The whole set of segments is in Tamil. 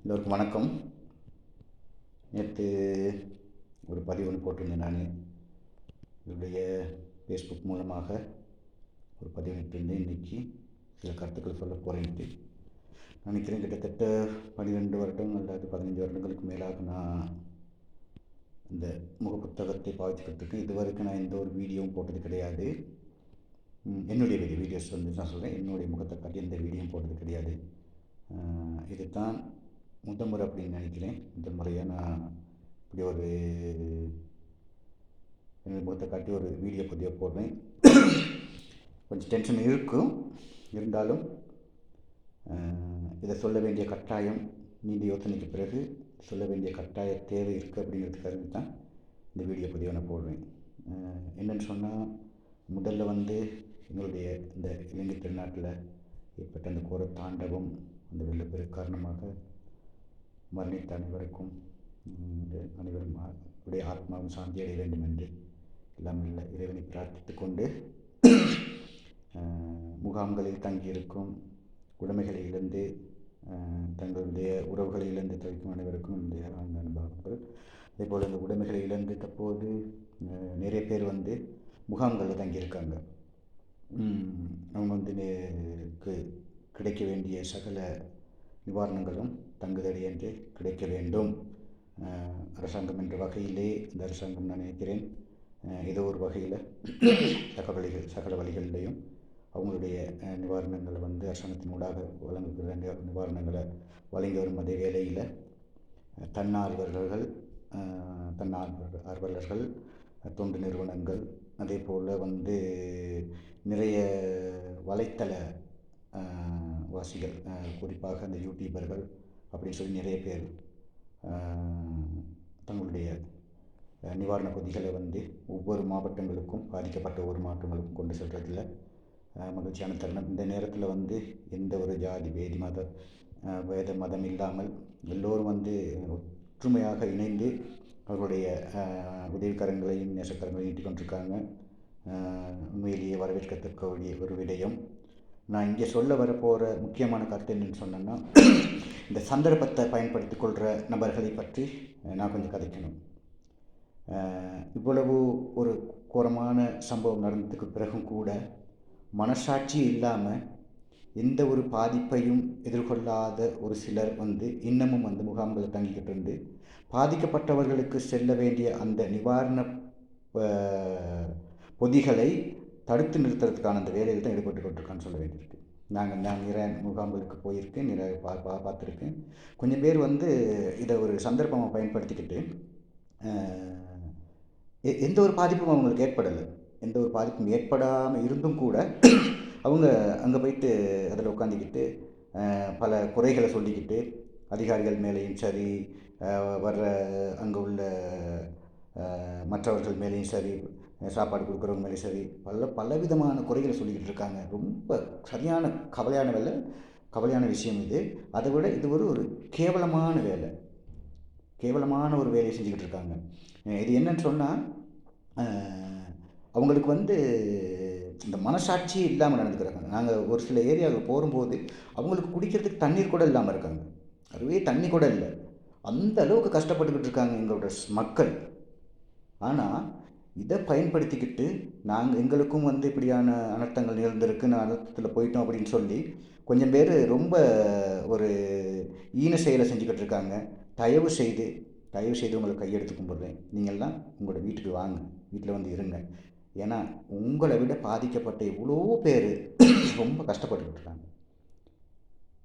எல்லோருக்கும் வணக்கம். நேற்று ஒரு பதிவு ஒன்று போட்டிருந்தேன். நான் என்னுடைய ஃபேஸ்புக் மூலமாக ஒரு பதிவு இட்டிருந்தேன். இன்றைக்கி சில கருத்துக்கள் சொல்ல போகிறேன்ட்டு நினைக்கிறேன். கிட்டத்தட்ட 12 வருடம் அல்லது 15 வருடங்களுக்கு மேலாக நான் இந்த முகப்புத்தகத்தை பாவிச்சுக்கிட்டு இருக்கேன். இது வரைக்கும் நான் எந்த ஒரு வீடியோவும் போட்டது கிடையாது. என்னுடைய வீடியோஸ் வந்து நான் சொல்கிறேன், என்னுடைய முகத்தை காட்டி எந்த வீடியோவும் போட்டது கிடையாது. இது தான் முதல் முறை அப்படின்னு நினைக்கிறேன். முதல் முறையாக நான் இப்படி ஒரு என்னுடைய முகத்தை காட்டி ஒரு வீடியோ பதிவாக போடுறேன். கொஞ்சம் டென்ஷன் இருக்கும், இருந்தாலும் இதை சொல்ல வேண்டிய கட்டாயம், நீண்ட யோசனைக்கு பிறகு சொல்ல வேண்டிய கட்டாய தேவை இருக்குது அப்படிங்கிறதுக்காக தான் இந்த வீடியோ பதிவை நான் போடுறேன். என்னென்னு சொன்னால், முதல்ல வந்து எங்களுடைய இந்த இலங்கை திருநாட்டில் ஏற்பட்ட அந்த கோர தாண்டவம், அந்த வெள்ளப்பெருக்கு காரணமாக மரணித்த அனைவருக்கும் அனைவரும் உடைய ஆத்மாவும் சாந்தி அடைய வேண்டும் என்று எல்லாம் இல்லை இறைவனை பிரார்த்தித்து கொண்டு, முகாம்களில் தங்கியிருக்கும் உடைமைகளை இழந்து தங்களுடைய உறவுகளை இழந்து தவிக்கும் அனைவருக்கும் என்னுடைய ஆழ்ந்த அனுபவங்கள். அதே போல் இந்த உடைமைகளை இழந்து தற்போது நிறைய பேர் வந்து முகாம்களில் தங்கியிருக்காங்க. அவங்க வந்து கிடைக்க வேண்டிய சகல நிவாரணங்களும் தங்குதடி என்று கிடைக்க வேண்டும். அரசாங்கம் என்ற வகையிலே இந்த அரசாங்கம் நான் நினைக்கிறேன் ஏதோ ஒரு வகையில் சகல வழிகளிலையும் அவங்களுடைய நிவாரணங்களை வந்து அரசாங்கத்தின் ஊடாக வழங்குகிற நிவாரணங்களை வழங்கி வரும். அதே வேளையில் தன்னார்வலர்கள், தொண்டு நிறுவனங்கள், அதே போல் வந்து நிறைய வலைத்தள வாசிகள், குறிப்பாக அந்த யூடியூபர்கள் அப்படின்னு சொல்லி நிறைய பேர் தங்களுடைய நிவாரண பொதிகளை வந்து ஒவ்வொரு மாவட்டங்களுக்கும், பாதிக்கப்பட்ட ஒவ்வொரு மாவட்டங்களுக்கும் கொண்டு செல்றதில் மகிழ்ச்சியான தருணம். இந்த நேரத்தில் வந்து எந்த ஒரு ஜாதி வேத மதம் இல்லாமல் எல்லோரும் வந்து ஒற்றுமையாக இணைந்து அவர்களுடைய உதவிக்கரங்களையும் நேசக்கரங்களையும் ஈட்டிக் கொண்டிருக்காங்க. உண்மையிலேயே வரவேற்கத்தக்க ஒரு விடயம். நான் இங்கே சொல்ல வரப்போகிற முக்கியமான கருத்து என்னென்னு சொன்னேன்னா, இந்த சந்தர்ப்பத்தை பயன்படுத்தி கொள்கிற நபர்களை பற்றி நான் கொஞ்சம் கதைக்கணும். இவ்வளவு ஒரு கோரமான சம்பவம் நடந்ததுக்கு பிறகும் கூட மனசாட்சி இல்லாமல் எந்த ஒரு பாதிப்பையும் எதிர்கொள்ளாத ஒரு சிலர் வந்து இன்னமும் வந்து முகாம்களை தங்கிக்கிட்டு இருந்து பாதிக்கப்பட்டவர்களுக்கு செல்ல வேண்டிய அந்த நிவாரண பொதிகளை தடுத்து நிறுத்துறதுக்கான அந்த வேலையில் தான் ஈடுபட்டு கொண்டிருக்கான்னு சொல்ல வேண்டியிருக்கு. நான் நிறைய முகாம்களுக்கு போயிருக்கேன், நிறைய பார்த்துருக்கேன். கொஞ்சம் பேர் வந்து இதை ஒரு சந்தர்ப்பமாக பயன்படுத்திக்கிட்டு எந்த ஒரு பாதிப்பும் அவங்களுக்கு ஏற்படலை. எந்த ஒரு பாதிப்பும் ஏற்படாமல் இருந்தும் கூட அவங்க அங்கே போயிட்டு அதில் உட்காந்துக்கிட்டு பல குறைகளை சொல்லிக்கிட்டு அதிகாரிகள் மேலேயும் சரி, வர்ற அங்கே உள்ள மற்றவர்கள் மேலேயும் சரி, சாப்பாடு கொடுக்குறவங்க மேலேயும் சரி, பலவிதமான குறைகளை சொல்லிக்கிட்டு இருக்காங்க. ரொம்ப சரியான கவலையான விஷயம் இது. அதை விட இது ஒரு கேவலமான ஒரு வேலையை செஞ்சுக்கிட்டு இருக்காங்க. இது என்னன்னு சொன்னால், அவங்களுக்கு வந்து இந்த மனசாட்சி இல்லாமல் நடந்துக்கிறாங்க. நாங்கள் ஒரு சில ஏரியாவுக்கு போகும்போது அவங்களுக்கு குடிக்கிறதுக்கு தண்ணீர் கூட இல்லாமல் இருக்காங்க. அதுவே தண்ணி கூட இல்லை. அந்த அளவுக்கு கஷ்டப்பட்டுக்கிட்டு இருக்காங்க எங்களோட மக்கள். ஆனால் இதை பயன்படுத்திக்கிட்டு எங்களுக்கும் வந்து இப்படியான அனர்த்தங்கள் நிகழ்ந்திருக்குன்னு அனர்த்தத்தில் போயிட்டோம் அப்படின்னு சொல்லி கொஞ்சம் பேர் ரொம்ப ஒரு ஈன செயலை செஞ்சுக்கிட்டு இருக்காங்க. தயவு செய்து உங்களை கையெடுத்து கும்பிட்றேன். நீங்கள்லாம் உங்களோட வீட்டுக்கு வாங்க, வீட்டில் வந்து இருங்க. ஏன்னா உங்களை விட பாதிக்கப்பட்ட இவ்வளோ பேர் ரொம்ப கஷ்டப்பட்டுக்கிட்டு இருக்காங்க.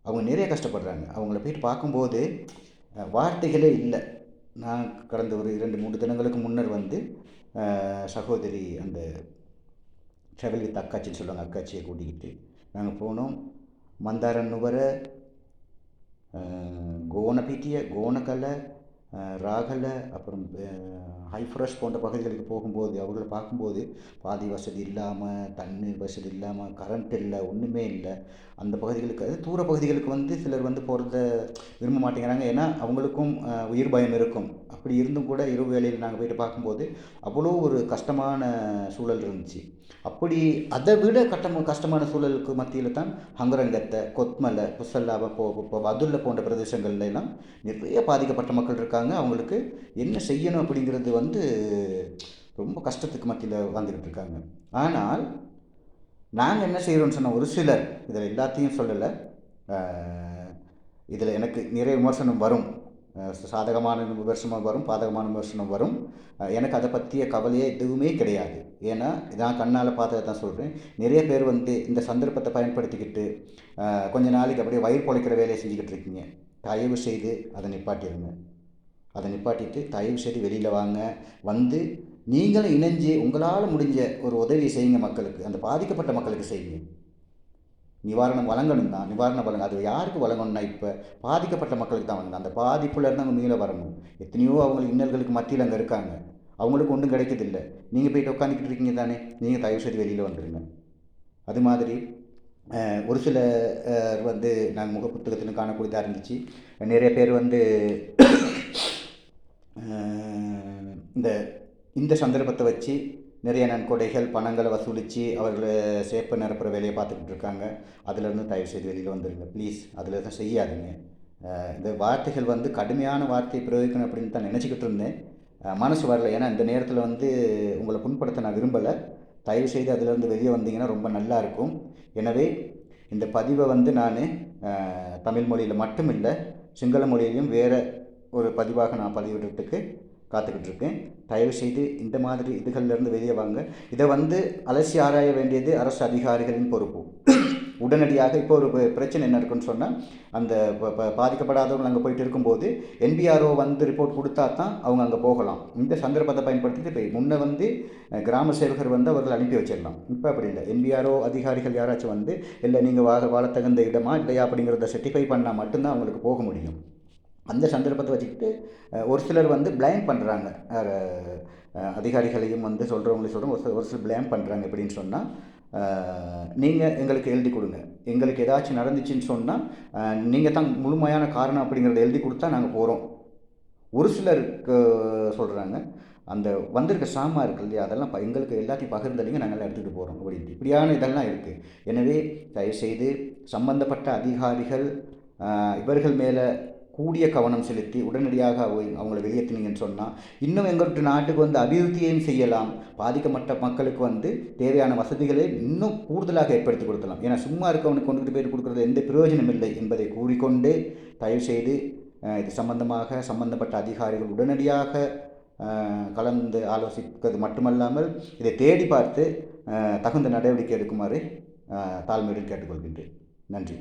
அவங்க நிறைய கஷ்டப்படுறாங்க. அவங்கள போயிட்டு பார்க்கும்போது வார்த்தைகளே இல்லை. நான் கடந்த ஒரு 2-3 தினங்களுக்கு முன்னர் வந்து சகோதரி அந்த ட்ராவல் வித் அக்காச்சின்னு சொல்லுவாங்க, அக்காச்சியை கூட்டிக்கிட்டு நாங்கள் போனோம். மந்தாரன் நுவர, கோணபிட்டிய, கோணக்கலை, ராகல, அப்புறம் ஹைஃப்ரெஷ் போன்ற பகுதிகளுக்கு போகும்போது அவர்களை பார்க்கும்போது பாதி வசதி இல்லாமல், தண்ணீர் வசதி இல்லாமல், கரண்ட் இல்லை, ஒன்றுமே இல்லை. அந்த பகுதிகளுக்கு, அது தூர பகுதிகளுக்கு வந்து சிலர் வந்து போகிறத விரும்ப மாட்டேங்கிறாங்க. ஏன்னா அவங்களுக்கும் உயிர் பயம் இருக்கும். அப்படி இருந்தும் கூட இரவு வேளையில் நாங்கள் போயிட்டு பார்க்கும்போது அவ்வளோ ஒரு கஷ்டமான சூழல் இருந்துச்சு. அப்படி அதை விட கஷ்டமான சூழலுக்கு மத்தியில் தான் ஹங்கரங்கத்தை, கொத்மலை, புசல்லாவை, இப்போ வதுல்ல போன்ற பிரதேசங்கள்ல எல்லாம் நிறைய பாதிக்கப்பட்ட மக்கள் இருக்காங்க. அவங்களுக்கு என்ன செய்யணும் அப்படிங்கிறது வந்து ரொம்ப கஷ்டத்துக்கு மத்தியில் வந்துக்கிட்டு இருக்காங்க. ஆனால் நாங்கள் என்ன செய்கிறோம்னு சொன்னால், ஒரு சிலர், இதில் எல்லாத்தையும் சொல்லலை, இதில் எனக்கு நிறைய விமர்சனம் வரும். சாதகமான விமர்சனம் வரும், பாதகமான விமர்சனம் வரும். எனக்கு அதை பற்றிய கவலையே எதுவுமே கிடையாது. ஏன்னா நான் கண்ணால் பார்த்ததை தான் சொல்கிறேன். நிறைய பேர் வந்து இந்த சந்தர்ப்பத்தை பயன்படுத்திக்கிட்டு கொஞ்ச நாளைக்கு அப்படியே வயிறு பொழைக்கிற வேலையை செஞ்சுக்கிட்டு இருக்கீங்க. தயவு செய்து அதை நிப்பாட்டிடுங்க. அதை நிப்பாட்டிட்டு தயவு செய்து வெளியில் வாங்க. வந்து நீங்களும் இணைஞ்சு உங்களால் முடிஞ்ச ஒரு உதவி செய்யுங்க. மக்களுக்கு, அந்த பாதிக்கப்பட்ட மக்களுக்கு செய்யுங்க. நிவாரணம் வழங்கணும் தான், நிவாரணம் வழங்க. அது யாருக்கு வழங்கணும்னா, இப்போ பாதிக்கப்பட்ட மக்களுக்கு தான் வழங்கணும். அந்த பாதிப்புல இருந்து அவங்க மீள வரணும். எத்தனையோ அவங்களுக்கு இன்னல்களுக்கு மத்தியில் அங்கே இருக்காங்க. அவங்களுக்கு ஒன்றும் கிடைக்கிறதில்ல. நீங்கள் போய்ட்டு உட்காந்துக்கிட்டு இருக்கீங்க தானே, நீங்கள் தயவு செய்து வெளியில் வந்துடுங்க. அது மாதிரி ஒரு சில வந்து நாங்கள் முக புத்தகத்திலும் காணக்கூடியதாக இருந்துச்சு. நிறைய பேர் வந்து இந்த இந்த சந்தர்ப்பத்தை வச்சு நிறைய நன்கொடைகள், பணங்களை வசூலித்து அவர்களை சேப்பை நிரப்புற வேலையை பார்த்துக்கிட்டு இருக்காங்க. அதிலேருந்து தயவு செய்து வெளியில் வந்துடுங்க ப்ளீஸ். அதில் தான் செய்யாதீங்க. இந்த வார்த்தைகள் வந்து கடுமையான வார்த்தையை பிரயோகிக்கணும் அப்படின்னு தான் நினச்சிக்கிட்டு இருந்தேன். மனசு வரல. ஏன்னா இந்த நேரத்தில் வந்து உங்களை புண்படுத்த நான் விரும்பலை. தயவு செய்து அதிலேருந்து வெளியே வந்தீங்கன்னா ரொம்ப நல்லா இருக்கும். எனவே இந்த பதிவை வந்து நான் தமிழ் மொழியில் மட்டும் இல்லை, சிங்கள மொழியிலையும் வேறு ஒரு பதிவாக நான் பதிவிடுறதுக்கு காத்துக்கிட்டு இருக்கேன். தயவுசெய்து இந்த மாதிரி இதுகள்லேருந்து வெளியே வாங்க. இதை வந்து அலசி ஆராய வேண்டியது அரசு அதிகாரிகளின் பொறுப்பு. உடனடியாக இப்போ ஒரு பிரச்சனை என்ன இருக்குன்னு சொன்னால், அந்த பாதிக்கப்படாதவங்க அங்கே போயிட்டு இருக்கும்போது NBRO வந்து ரிப்போர்ட் கொடுத்தா தான் அவங்க அங்கே போகலாம். இந்த சந்தர்ப்பத்தை பயன்படுத்திட்டு இப்போ முன்னே வந்து கிராம சேவகர் வந்து அவர்கள் அனுப்பி வச்சிடலாம். இப்போ அப்படி இல்லை. NBRO அதிகாரிகள் யாராச்சும் வந்து இல்லை நீங்கள் வாழ தகுந்த இடமா இல்லையா அப்படிங்கிறத செர்டிஃபை பண்ணால் மட்டும்தான் அவங்களுக்கு போக முடியும். அந்த சந்தர்ப்பத்தை வச்சுக்கிட்டு ஒரு சிலர் வந்து பிளேம் பண்ணுறாங்க. அதிகாரிகளையும் வந்து சொல்கிறவங்களையும் சொல்கிறோம். ஒரு சிலர் பிளேம் பண்ணுறாங்க. எப்படின்னு சொன்னால், நீங்கள் எங்களுக்கு எழுதி கொடுங்க, எங்களுக்கு ஏதாச்சும் நடந்துச்சுன்னு சொன்னால் நீங்கள் தான் முழுமையான காரணம் அப்படிங்கிறத எழுதி கொடுத்தா நாங்கள் போகிறோம். ஒரு சிலருக்கு சொல்கிறாங்க, அந்த வந்திருக்க சாமா இருக்குது இல்லையா, அதெல்லாம் எங்களுக்கு எல்லாத்தையும் பகிர்ந்தளிங்க, நாங்கள் எடுத்துகிட்டு போகிறோம் அப்படின்ட்டு. இப்படியான இதெல்லாம் இருக்குது. எனவே தயவுசெய்து சம்பந்தப்பட்ட அதிகாரிகள் இவர்கள் மேலே கூடிய கவனம் செலுத்தி உடனடியாக அவங்கள வெளியேற்றினீங்கன்னு சொன்னால், இன்னும் எங்களுடைய நாட்டுக்கு வந்து அபிவிருத்தியையும் செய்யலாம். பாதிக்கப்பட்ட மக்களுக்கு வந்து தேவையான வசதிகளை இன்னும் கூடுதலாக ஏற்படுத்தி கொடுக்கலாம். ஏன்னா சும்மா இருக்கவனுக்கு கொண்டுகிட்டு போய் கொடுக்குறது எந்த பிரயோஜனம் இல்லை என்பதை கூறிக்கொண்டு, தயவுசெய்து இது சம்பந்தப்பட்ட அதிகாரிகள் உடனடியாக கலந்து ஆலோசிப்பது மட்டுமல்லாமல் இதை தேடி பார்த்து தகுந்த நடவடிக்கை எடுக்குமாறு தாழ்மையுடன் கேட்டுக்கொள்கின்றேன். நன்றி.